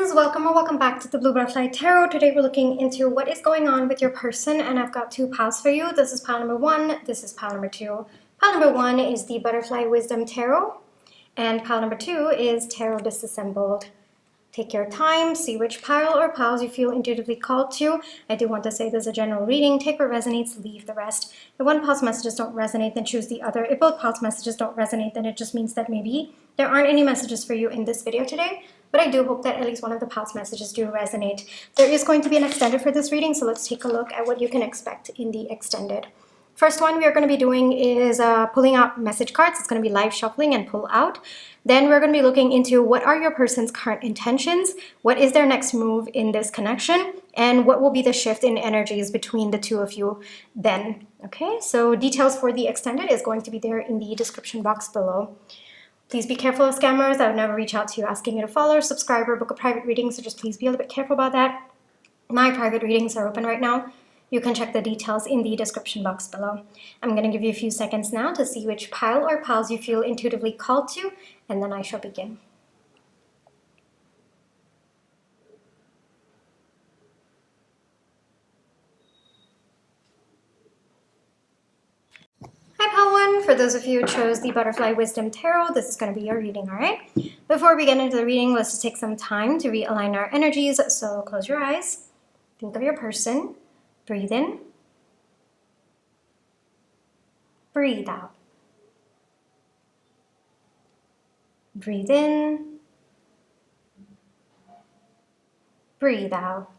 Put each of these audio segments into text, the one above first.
friends, welcome or welcome back to the Blue Butterfly Tarot. Today we're looking into what is going on with your person, and I've got two piles for you. This is pile number one, this is pile number two. Pile number one is the Butterfly Wisdom Tarot, and pile number two is Tarot Disassembled. Take your time, see which pile or piles you feel intuitively called to. I do want to say this is a general reading. Take what resonates, leave the rest. If one pile's messages don't resonate, then choose the other. If both piles' messages don't resonate, then it just means that maybe there aren't any messages for you in this video today. But I do hope that at least one of the piles' messages do resonate. There is going to be an extended for this reading, so let's take a look at what you can expect in the extended. First one we are going to be doing is pulling out message cards. It's going to be live shuffling and pull out. Then we're going to be looking into what are your person's current intentions, what is their next move in this connection, and what will be the shift in energies between the two of you then. Okay, so details for the extended is going to be there in the description box below. Please be careful of scammers. I would never reach out to you asking you to follow, subscribe, or book a private reading, so just please be a little bit careful about that. My private readings are open right now. You can check the details in the description box below. I'm going to give you a few seconds now to see which pile or piles you feel intuitively called to, and then I shall begin. Hi, pile one. For those of you who chose the Butterfly Wisdom Tarot, this is going to be your reading, all right? Before we get into the reading, let's just take some time to realign our energies. So close your eyes, think of your person. Breathe in, breathe out. Breathe in, breathe out.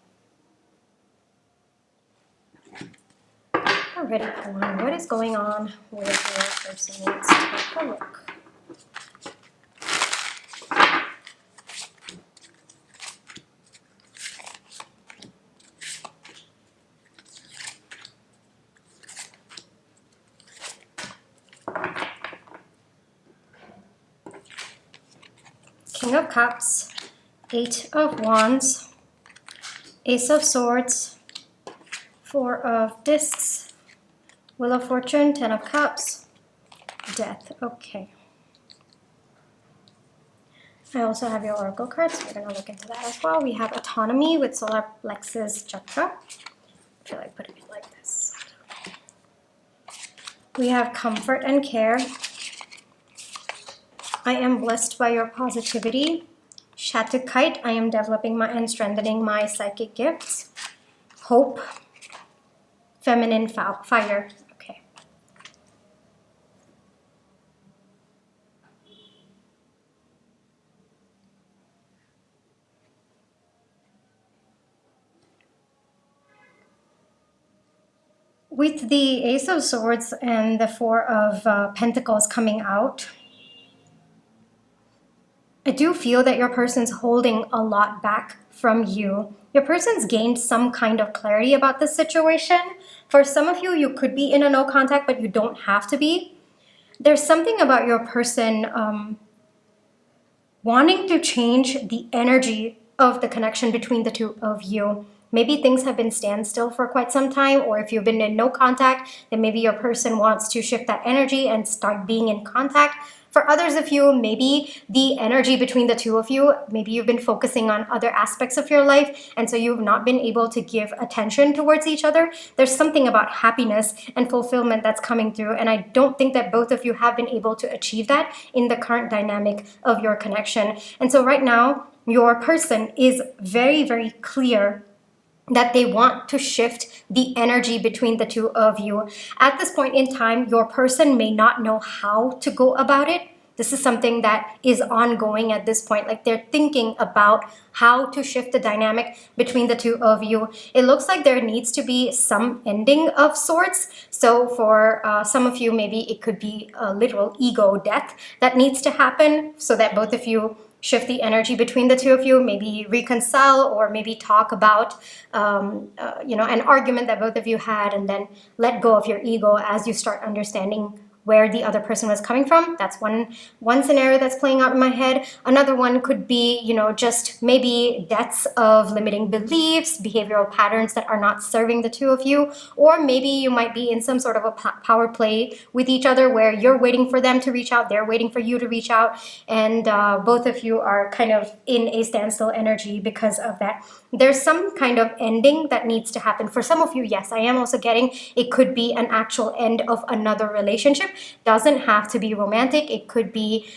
Alrighty, come on. What is going on with your person? Let's take a look. King of Cups, Eight of Wands, Ace of Swords, Four of Discs, Wheel of Fortune, Ten of Cups, Death. Okay. I also have your Oracle cards, so we're going to look into that as well. We have Autonomy with Solar Plexus Chakra. I feel like putting it like this. We have Comfort and Care. I am blessed by your positivity. Shatukite, I am developing and strengthening my psychic gifts. Hope. Feminine fire. Okay. With the Ace of Swords and the Four of Pentacles coming out, I do feel that your person's holding a lot back from you. Your person's gained some kind of clarity about this situation. For some of you, you could be in a no contact, but you don't have to be. There's something about your person wanting to change the energy of the connection between the two of you. Maybe things have been standstill for quite some time, or if you've been in no contact, then maybe your person wants to shift that energy and start being in contact. For others of you, maybe the energy between the two of you, maybe you've been focusing on other aspects of your life, and so you've not been able to give attention towards each other. There's something about happiness and fulfillment that's coming through, and I don't think that both of you have been able to achieve that in the current dynamic of your connection. And so right now, your person is very, very clear that they want to shift the energy between the two of you. At this point in time, your person may not know how to go about it. This is something that is ongoing at this point. Like they're thinking about how to shift the dynamic between the two of you. It looks like there needs to be some ending of sorts. So for some of you, maybe it could be a literal ego death that needs to happen so that both of you shift the energy between the two of you, maybe reconcile, or maybe talk about an argument that both of you had, and then let go of your ego as you start understanding where the other person was coming from. That's one scenario that's playing out in my head. Another one could be, just maybe debts of limiting beliefs, behavioral patterns that are not serving the two of you, or maybe you might be in some sort of a power play with each other where you're waiting for them to reach out, they're waiting for you to reach out, and both of you are kind of in a standstill energy because of that. There's some kind of ending that needs to happen. For some of you, yes, I am also getting it could be an actual end of another relationship. Doesn't have to be romantic. It could be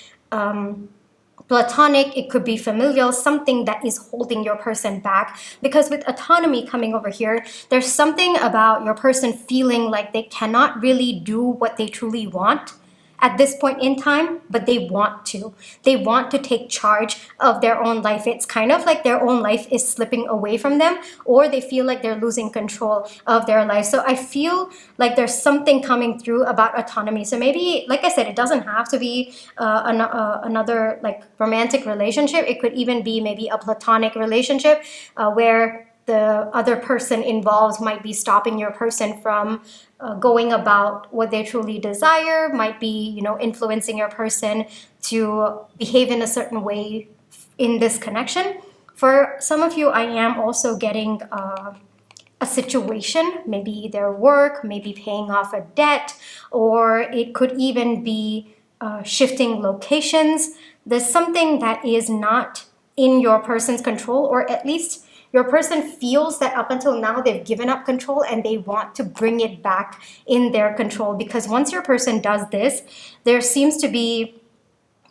platonic, it could be familial, something that is holding your person back. Because with autonomy coming over here, there's something about your person feeling like they cannot really do what they truly want at this point in time, but they want to. They want to take charge of their own life. It's kind of like their own life is slipping away from them, or they feel like they're losing control of their life. So I feel like there's something coming through about autonomy. So maybe, like I said, it doesn't have to be another like romantic relationship. It could even be maybe a platonic relationship where the other person involved might be stopping your person from going about what they truly desire, might be, influencing your person to behave in a certain way in this connection. For some of you, I am also getting a situation, maybe their work, maybe paying off a debt, or it could even be shifting locations. There's something that is not in your person's control, or at least your person feels that up until now they've given up control and they want to bring it back in their control. Because once your person does this, there seems to be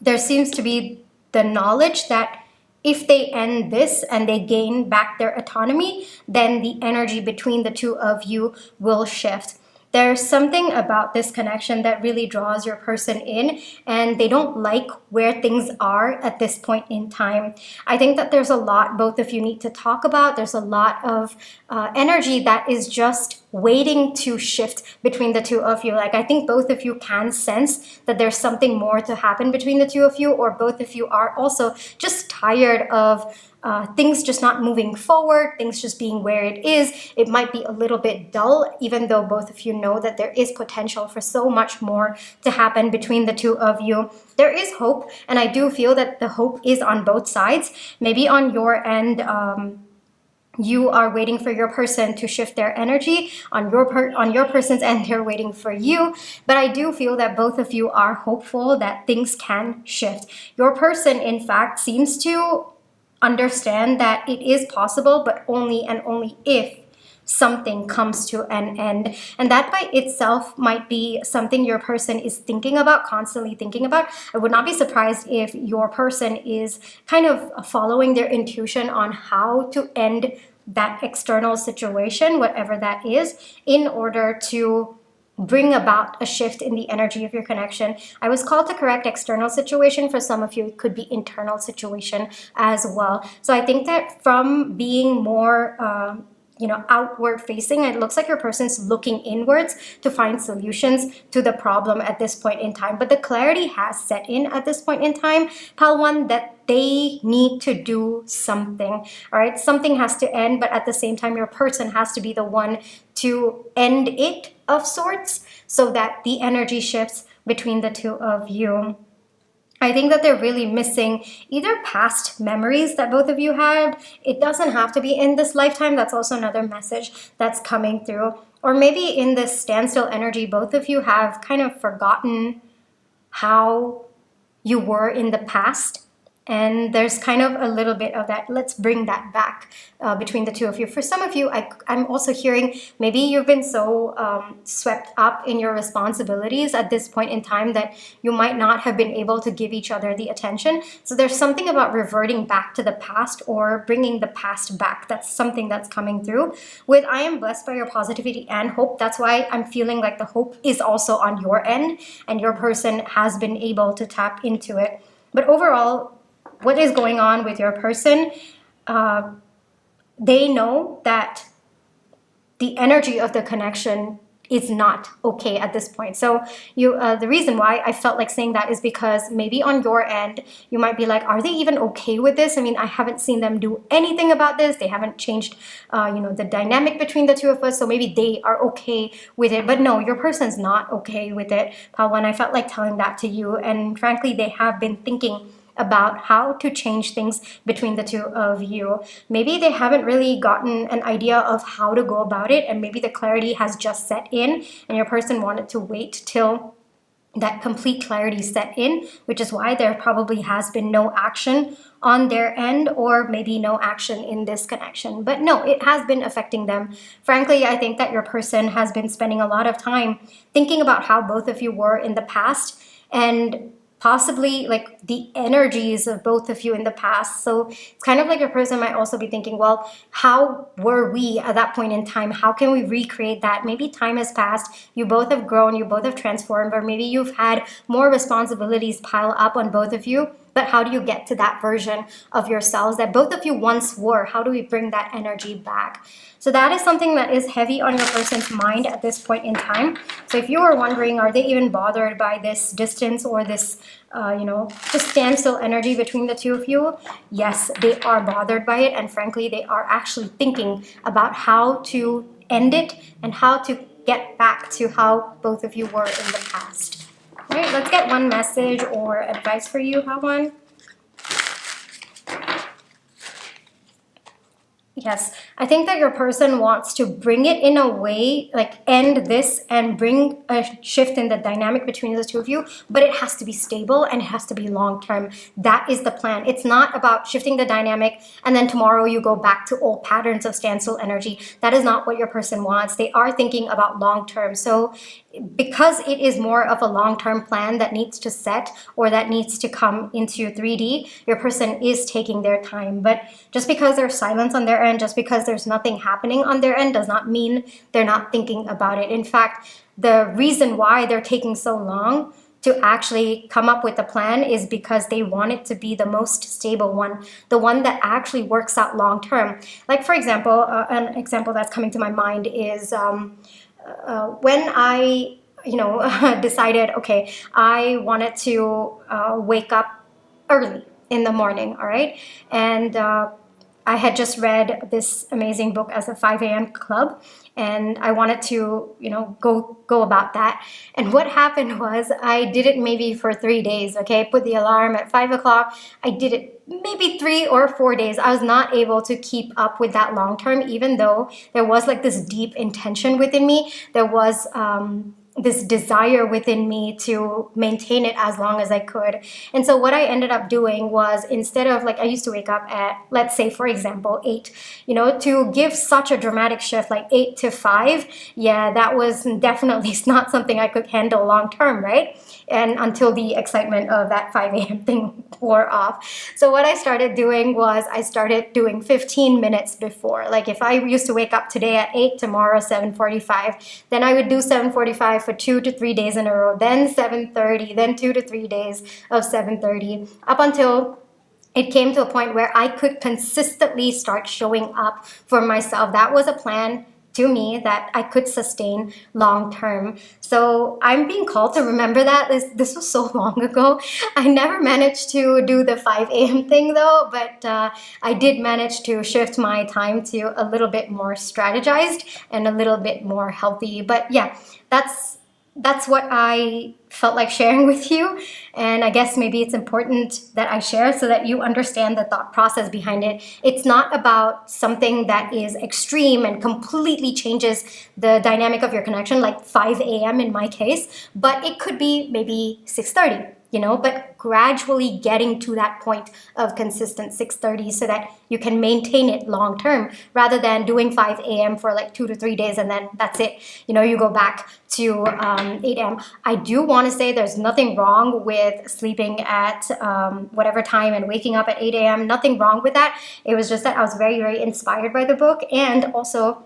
the knowledge that if they end this and they gain back their autonomy, then the energy between the two of you will shift. There's something about this connection that really draws your person in, and they don't like where things are at this point in time. I think that there's a lot both of you need to talk about. There's a lot of energy that is just waiting to shift between the two of you. Like, I think both of you can sense that there's something more to happen between the two of you, or both of you are also just tired of things just not moving forward, things just being where it is. It might be a little bit dull, even though both of you know that there is potential for so much more to happen between the two of you. There is hope, and I do feel that the hope is on both sides. Maybe on your end, you are waiting for your person to shift their energy. On your person's end, they're waiting for you. But I do feel that both of you are hopeful that things can shift. Your person, in fact, seems to understand that it is possible, but only and only if something comes to an end. And that by itself might be something your person is thinking about, constantly thinking about. I would not be surprised if your person is kind of following their intuition on how to end that external situation, whatever that is, in order to bring about a shift in the energy of your connection. I was called to correct external situation. For some of you, it could be internal situation as well. So I think that from being more outward facing, it looks like your person's looking inwards to find solutions to the problem at this point in time. But the clarity has set in at this point in time, Pal 1, that they need to do something. All right, something has to end, but at the same time, your person has to be the one to end it of sorts, so that the energy shifts between the two of you. I think that they're really missing either past memories that both of you had. It doesn't have to be in this lifetime. That's also another message that's coming through. Or maybe in this standstill energy, both of you have kind of forgotten how you were in the past. And there's kind of a little bit of that, let's bring that back between the two of you. For some of you, I'm also hearing maybe you've been so swept up in your responsibilities at this point in time that you might not have been able to give each other the attention. So there's something about reverting back to the past or bringing the past back. That's something that's coming through. With I am blessed by your positivity and hope. That's why I'm feeling like the hope is also on your end and your person has been able to tap into it. But overall, what is going on with your person? They know that the energy of the connection is not okay at this point. So the reason why I felt like saying that is because maybe on your end, you might be like, are they even okay with this? I mean, I haven't seen them do anything about this. They haven't changed, the dynamic between the two of us. So maybe they are okay with it. But no, your person's not okay with it, Pawan. I felt like telling that to you. And frankly, they have been thinking about how to change things between the two of you. Maybe they haven't really gotten an idea of how to go about it, and maybe the clarity has just set in and your person wanted to wait till that complete clarity set in, which is why there probably has been no action on their end, or maybe no action in this connection. But no, it has been affecting them. Frankly, I think that your person has been spending a lot of time thinking about how both of you were in the past, and possibly like the energies of both of you in the past. So it's kind of like your person might also be thinking, well, how were we at that point in time? How can we recreate that? Maybe time has passed, you both have grown, you both have transformed, or maybe you've had more responsibilities pile up on both of you. But how do you get to that version of yourselves that both of you once were? How do we bring that energy back? So that is something that is heavy on your person's mind at this point in time. So if you are wondering, are they even bothered by this distance or this, just standstill energy between the two of you? Yes, they are bothered by it. And frankly, they are actually thinking about how to end it and how to get back to how both of you were in the past. All right, let's get one message or advice for you, Pawan. Yes, I think that your person wants to bring it in a way, like end this and bring a shift in the dynamic between the two of you, but it has to be stable and it has to be long term. That is the plan. It's not about shifting the dynamic and then tomorrow you go back to old patterns of standstill energy. That is not what your person wants. They are thinking about long term. So because it is more of a long-term plan that needs to set or that needs to come into 3D, your person is taking their time. But just because there's silence on their end, just because there's nothing happening on their end, does not mean they're not thinking about it. In fact, the reason why they're taking so long to actually come up with a plan is because they want it to be the most stable one, the one that actually works out long term. Like, for example, an example that's coming to my mind is when I, decided, okay, I wanted to wake up early in the morning, all right? And I had just read this amazing book as a 5 a.m. club, and I wanted to, go about that. And what happened was I did it maybe for 3 days, okay? Put the alarm at 5 o'clock. I did it maybe 3 or 4 days. I was not able to keep up with that long term, even though there was like this deep intention within me. There was this desire within me to maintain it as long as I could. And so what I ended up doing was, instead of, like, I used to wake up at, let's say, for example, 8, to give such a dramatic shift, like 8 to 5, yeah, that was definitely not something I could handle long term, right? And until the excitement of that 5 a.m. thing wore off. So what I started doing was I started doing 15 minutes before. Like, if I used to wake up today at 8, tomorrow 7:45, then I would do 7:45 for 2 to 3 days in a row, then 7:30, then 2 to 3 days of 7:30, up until it came to a point where I could consistently start showing up for myself. That was a plan to me that I could sustain long term. So I'm being called to remember that. This was so long ago. I never managed to do the 5 a.m. thing though, but I did manage to shift my time to a little bit more strategized and a little bit more healthy. But yeah, that's what I felt like sharing with you. And I guess maybe it's important that I share so that you understand the thought process behind it. It's not about something that is extreme and completely changes the dynamic of your connection, like 5 a.m. in my case, but it could be maybe 6:30. But gradually getting to that point of consistent 6:30 so that you can maintain it long term, rather than doing 5 a.m. for like 2 to 3 days and then that's it. You go back to 8 a.m. I do want to say there's nothing wrong with sleeping at whatever time and waking up at 8 a.m. Nothing wrong with that. It was just that I was very, very inspired by the book, and also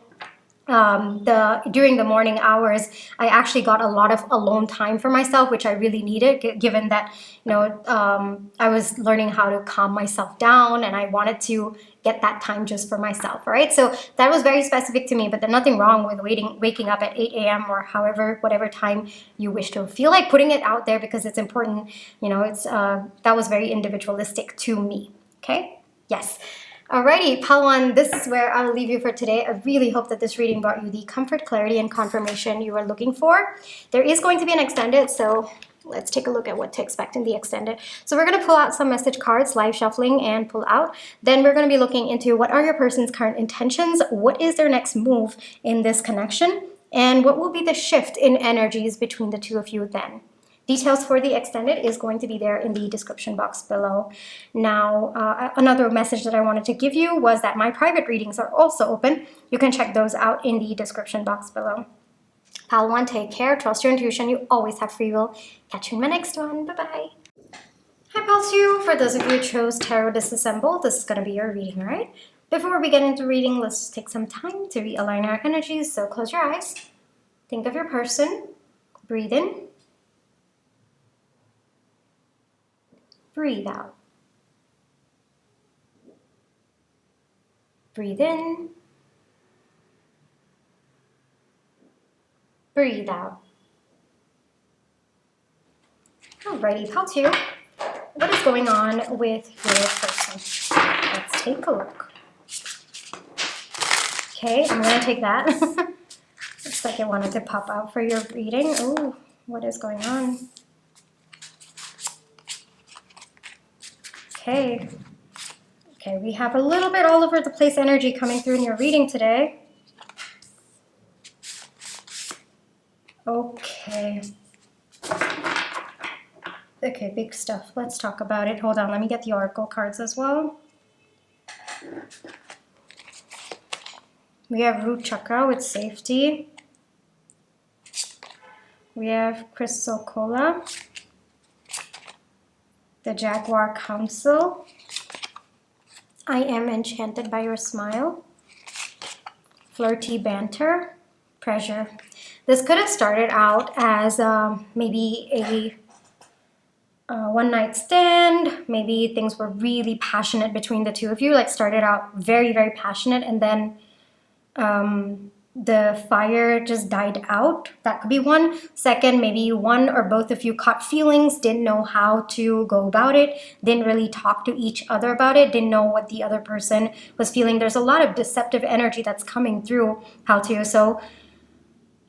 during the morning hours, I actually got a lot of alone time for myself, which I really needed, given that, I was learning how to calm myself down, and I wanted to get that time just for myself, right? So that was very specific to me, but there's nothing wrong with waking up at 8 a.m. or whatever time you wish to. Feel like putting it out there because it's important. That was very individualistic to me. Okay? Yes. Alrighty, Palwan, this is where I'll leave you for today. I really hope that this reading brought you the comfort, clarity, and confirmation you were looking for. There is going to be an extended, so let's take a look at what to expect in the extended. So we're going to pull out some message cards, live shuffling, and pull out. Then we're going to be looking into what are your person's current intentions, what is their next move in this connection, and what will be the shift in energies between the two of you then. Details for the extended is going to be there in the description box below. Now, another message that I wanted to give you was that my private readings are also open. You can check those out in the description box below. Pal 1, take care. Trust your intuition. You always have free will. Catch you in my next one. Bye-bye. Hi, Pal 2. For those of you who chose Tarot Disassemble, this is going to be your reading, all right? Before we get into reading, let's just take some time to realign our energies. So close your eyes. Think of your person. Breathe in. Breathe out. Breathe in. Breathe out. Alrighty, Pal 2. What is going on with your person? Let's take a look. Okay, I'm going to take that. Looks like it wanted to pop out for your reading. Oh, what is going on? Okay, we have a little bit all over the place energy coming through in your reading today. Okay, big stuff. Let's talk about it. Hold on, let me get the oracle cards as well. We have root chakra with safety. We have crystal cola. The Jaguar Council. I am enchanted by your smile. Flirty banter. Pressure. This could have started out as maybe a one-night stand. Maybe things were really passionate between the two of you. Like started out very, very passionate, and then the fire just died out. That could be one. Second, maybe one or both of you caught feelings, didn't know how to go about it, didn't really talk to each other about it, didn't know what the other person was feeling. There's a lot of deceptive energy that's coming through, Pal 2. So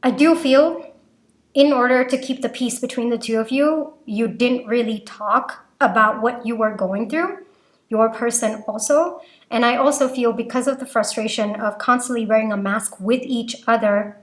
I do feel in order to keep the peace between the two of you, you didn't really talk about what you were going through. Your person also. And I also feel because of the frustration of constantly wearing a mask with each other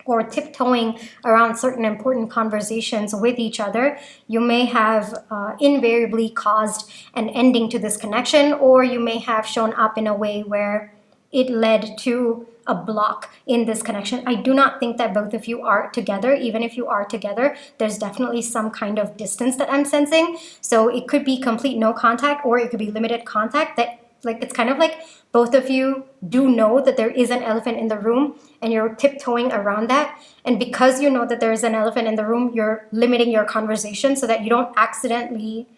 or tiptoeing around certain important conversations with each other, you may have invariably caused an ending to this connection, or you may have shown up in a way where it led to a block in this connection. I do not think that both of you are together. Even if you are together, there's definitely some kind of distance that I'm sensing. So it could be complete no contact, or it could be limited contact. That it's kind of like both of you do know that there is an elephant in the room and you're tiptoeing around that. And because you know that there is an elephant in the room, you're limiting your conversation so that you don't accidentally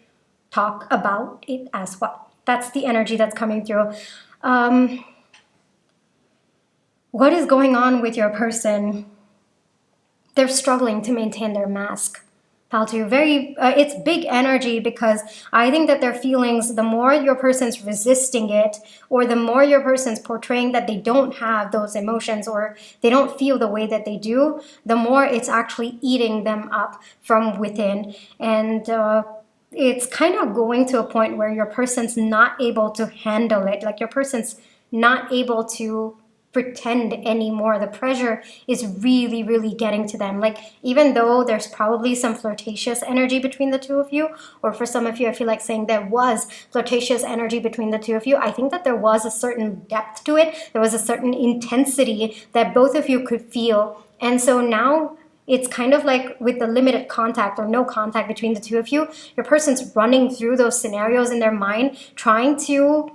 talk about it as well. That's the energy that's coming through. What is going on with your person? They're struggling to maintain their mask. Pal 2, it's big energy, because I think that their feelings, the more your person's resisting it, or the more your person's portraying that they don't have those emotions or they don't feel the way that they do, the more it's actually eating them up from within. And it's kind of going to a point where your person's not able to handle it. Like your person's not able to pretend anymore. The pressure is really, really getting to them. Like, even though there's probably some flirtatious energy between the two of you, or for some of you, I feel like saying there was flirtatious energy between the two of you, I think that there was a certain depth to it. There was a certain intensity that both of you could feel. And so now it's kind of like with the limited contact or no contact between the two of you, your person's running through those scenarios in their mind, trying to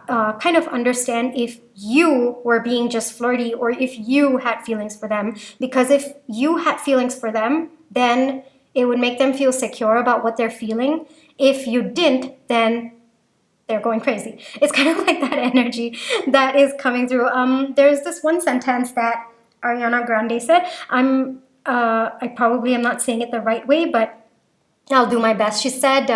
kind of understand if you were being just flirty or if you had feelings for them. Because if you had feelings for them, then it would make them feel secure about what they're feeling. If you didn't, then they're going crazy. It's kind of like that energy that is coming through. There's this one sentence that Ariana Grande said. I probably am not saying it the right way, but I'll do my best. She said,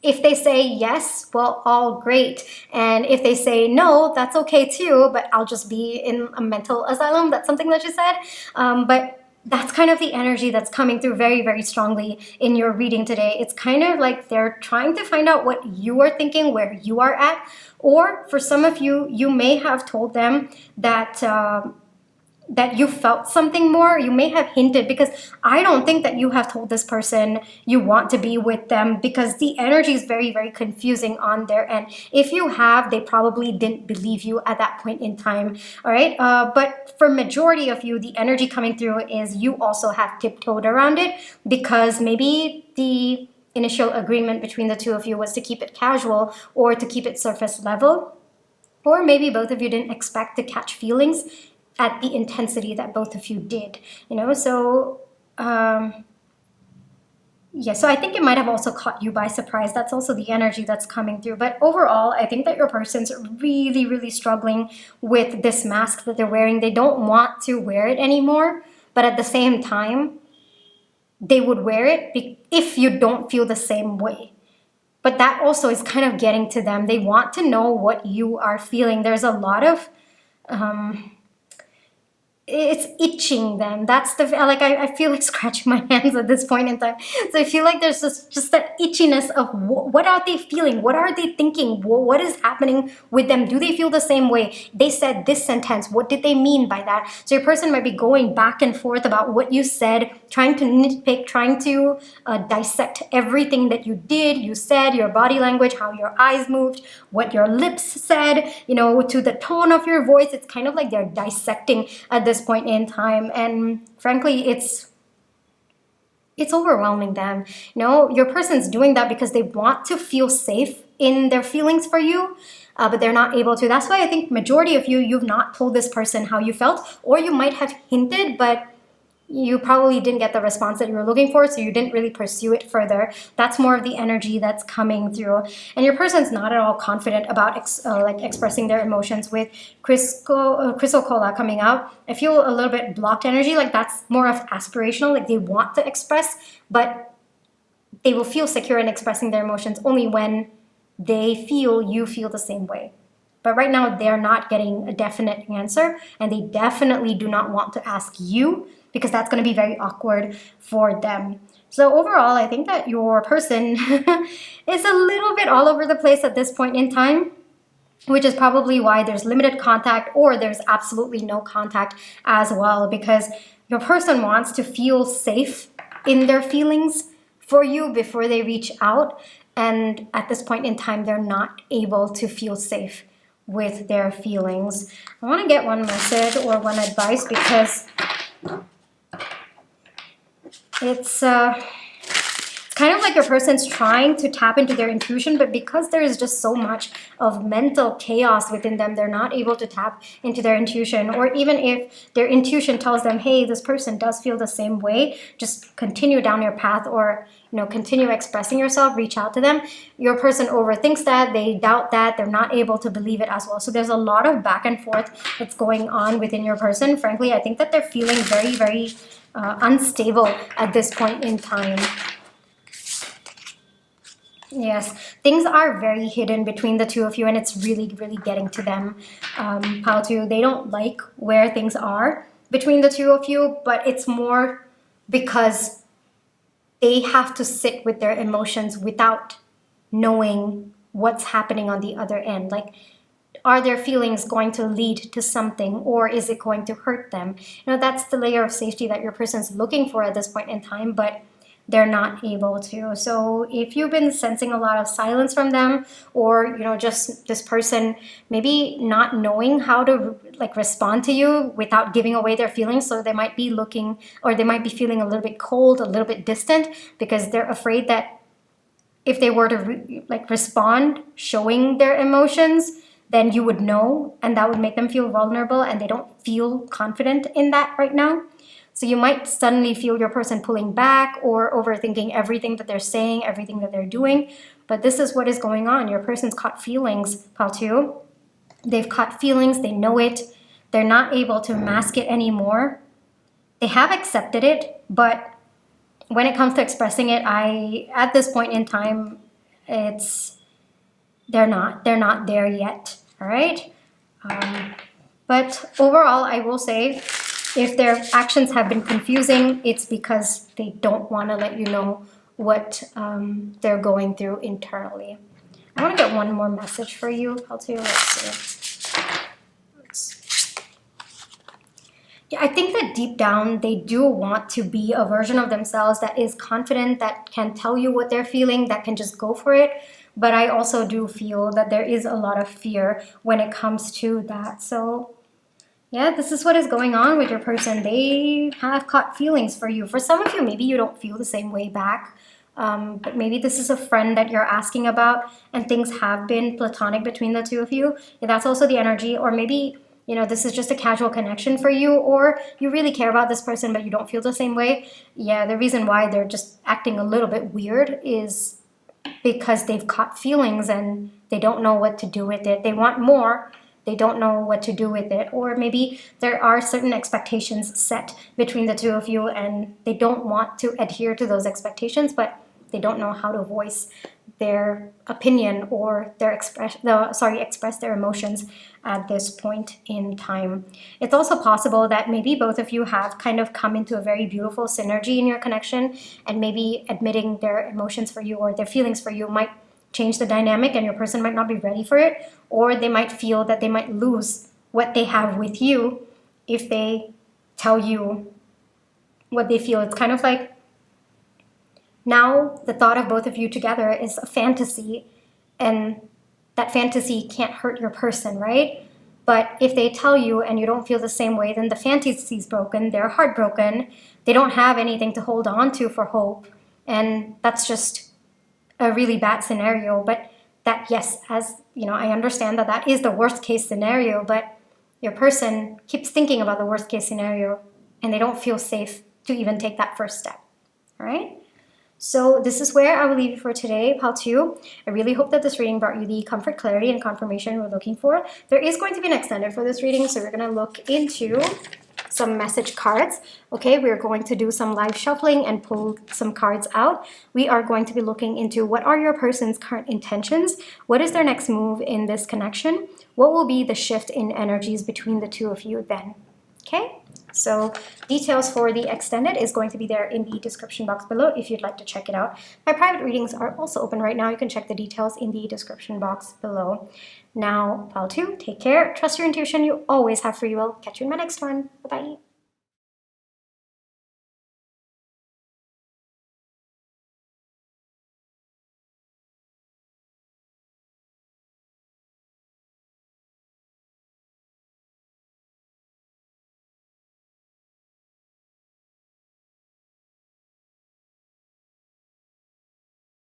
if they say yes, well, all great. And if they say no, that's okay too, but I'll just be in a mental asylum. That's something that she said. But that's kind of the energy that's coming through very, very strongly in your reading today. It's kind of like they're trying to find out what you are thinking, where you are at. Or for some of you, you may have told them that you felt something more. You may have hinted, because I don't think that you have told this person you want to be with them, because the energy is very, very confusing on their end. If you have, they probably didn't believe you at that point in time. All right. But for majority of you, the energy coming through is you also have tiptoed around it, because maybe the initial agreement between the two of you was to keep it casual or to keep it surface level. Or maybe both of you didn't expect to catch feelings at the intensity that both of you did, so so I think it might have also caught you by surprise. That's also the energy that's coming through. But overall, I think that your person's really, really struggling with this mask that they're wearing. They don't want to wear it anymore, but at the same time, they would wear it if you don't feel the same way. But that also is kind of getting to them. They want to know what you are feeling. There's a lot of it's itching them. That's the I feel like scratching my hands at this point in time. So I feel like there's just that itchiness of what are they feeling? What are they thinking? What is happening with them? Do they feel the same way? They said this sentence. What did they mean by that? So your person might be going back and forth about what you said, trying to nitpick, trying to dissect everything that you did, you said, your body language, how your eyes moved, what your lips said, to the tone of your voice. It's kind of like they're dissecting at this point in time. And frankly, it's overwhelming them. Your person's doing that because they want to feel safe in their feelings for you, but they're not able to. That's why I think majority of you've not told this person how you felt, or you might have hinted, but you probably didn't get the response that you were looking for, so you didn't really pursue it further. That's more of the energy that's coming through. And your person's not at all confident about expressing their emotions. With Crystal Cola coming out, I feel a little bit blocked energy. Like that's more of aspirational. Like they want to express, but they will feel secure in expressing their emotions only when they feel you feel the same way. But right now, they're not getting a definite answer, and they definitely do not want to ask you, because that's going to be very awkward for them. So overall, I think that your person is a little bit all over the place at this point in time, which is probably why there's limited contact, or there's absolutely no contact as well, because your person wants to feel safe in their feelings for you before they reach out. And at this point in time, they're not able to feel safe with their feelings. I want to get one message or one advice, because it's kind of like your person's trying to tap into their intuition, but because there is just so much of mental chaos within them, they're not able to tap into their intuition. Or even if their intuition tells them, hey, this person does feel the same way, just continue down your path, or continue expressing yourself, reach out to them. Your person overthinks that, they doubt that, they're not able to believe it as well. So there's a lot of back and forth that's going on within your person. Frankly, I think that they're feeling very, very unstable at this point in time. Yes, things are very hidden between the two of you, and it's really, really getting to them. How to, they don't like where things are between the two of you, but it's more because they have to sit with their emotions without knowing what's happening on the other end. Like, are their feelings going to lead to something, or is it going to hurt them? That's the layer of safety that your person's looking for at this point in time, but they're not able to. So if you've been sensing a lot of silence from them, or just this person maybe not knowing how to respond to you without giving away their feelings, so they might be looking, or they might be feeling a little bit cold, a little bit distant, because they're afraid that if they were to respond showing their emotions, then you would know, and that would make them feel vulnerable, and they don't feel confident in that right now. So you might suddenly feel your person pulling back or overthinking everything that they're saying, everything that they're doing. But this is what is going on. Your person's caught feelings, pile 2. They've caught feelings, they know it. They're not able to mask it anymore. They have accepted it, but when it comes to expressing it, at this point in time, they're not there yet. All right. But overall, I will say, if their actions have been confusing, it's because they don't want to let you know what they're going through internally. I want to get one more message for you. Let's see. Yeah, I think that deep down, they do want to be a version of themselves that is confident, that can tell you what they're feeling, that can just go for it. But I also do feel that there is a lot of fear when it comes to that. So yeah, this is what is going on with your person. They have caught feelings for you. For some of you, maybe you don't feel the same way back. But maybe this is a friend that you're asking about and things have been platonic between the two of you. Yeah, that's also the energy. Or maybe, this is just a casual connection for you, or you really care about this person but you don't feel the same way. Yeah, the reason why they're just acting a little bit weird is because they've caught feelings and they don't know what to do with it. They want more. They don't know what to do with it. Or maybe there are certain expectations set between the two of you and they don't want to adhere to those expectations, but they don't know how to voice their opinion or express their emotions at this point in time. It's also possible that maybe both of you have kind of come into a very beautiful synergy in your connection, and maybe admitting their emotions for you or their feelings for you might change the dynamic, and your person might not be ready for it, or they might feel that they might lose what they have with you if they tell you what they feel. It's kind of like now the thought of both of you together is a fantasy, and that fantasy can't hurt your person, right? But if they tell you and you don't feel the same way, then the fantasy's broken, they're heartbroken, they don't have anything to hold on to for hope, and that's just a really bad scenario. But that, yes, as I understand that is the worst case scenario, but your person keeps thinking about the worst case scenario and they don't feel safe to even take that first step. All right. So this is where I will leave you for today, pile 2. I really hope that this reading brought you the comfort, clarity, and confirmation we're looking for. There is going to be an extended for this reading, so we're going to look into some message cards. Okay, we're going to do some live shuffling and pull some cards out. We are going to be looking into what are your person's current intentions, what is their next move in this connection, what will be the shift in energies between the two of you then. Okay, so details for the extended is going to be there in the description box below if you'd like to check it out. My private readings are also open right now. You can check the details in the description box below. Now, pile 2, take care, trust your intuition, you always have free will. Catch you in my next one. Bye-bye.